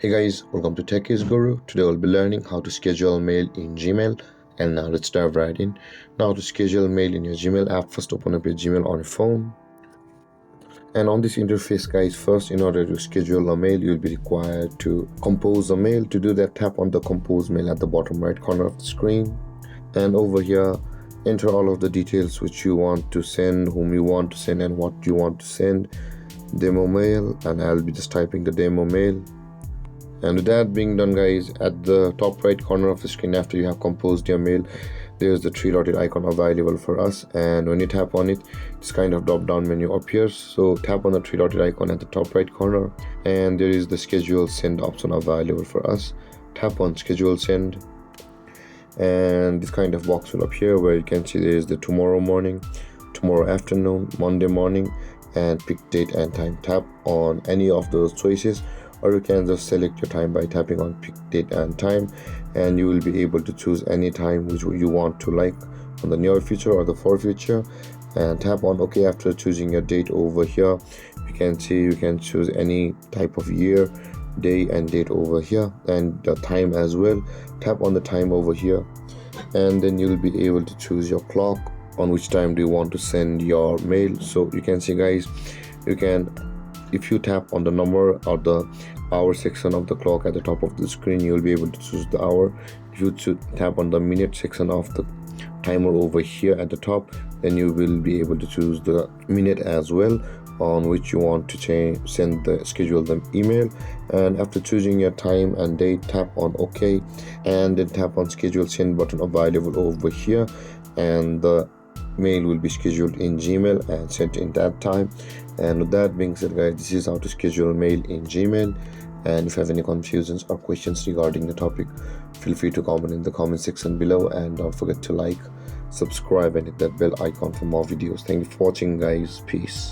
Hey guys, welcome to Techies Guru. Today we'll be learning how to schedule mail in Gmail. And now let's dive right in. Now to schedule mail in your Gmail app, first open up your Gmail on your phone. And on this interface guys, first in order to schedule a mail, you'll be required to compose a mail. To do that, tap on the compose mail at the bottom right corner of the screen. And over here, enter all of the details which you want to send, whom you want to send, and what you want to send. Demo mail, and I'll be just typing the demo mail. And with that being done guys, at the top right corner of the screen, after you have composed your mail, there's the three-dotted icon available for us, and when you tap on it, this kind of drop down menu appears. So tap on the three-dotted icon at the top right corner, and there is the schedule send option available for us. Tap on schedule send, and this kind of box will appear where you can see there is the tomorrow morning, tomorrow afternoon, Monday morning, and pick date and time. Tap on any of those choices, or you can just select your time by tapping on pick date and time, and you will be able to choose any time which you want to, like on the near future or the far future. And tap on OK after choosing your date. Over here you can see you can choose any type of year, day and date over here, and the time as well. Tap on the time over here, and then you'll be able to choose your clock, on which time do you want to send your mail. So you can see guys, you can, if you tap on the number or the hour section of the clock at the top of the screen, you'll be able to choose the hour. If you tap on the minute section of the timer over here at the top, then you will be able to choose the minute as well, on which you want to send the schedule the email. And after choosing your time and date, tap on OK, and then tap on schedule send button available over here, and the mail will be scheduled in Gmail and sent in that time. And with that being said guys, this is how to schedule mail in Gmail. And if you have any confusions or questions regarding the topic, feel free to comment in the comment section below, and don't forget to like, subscribe, and hit that bell icon for more videos. Thank you for watching guys. Peace.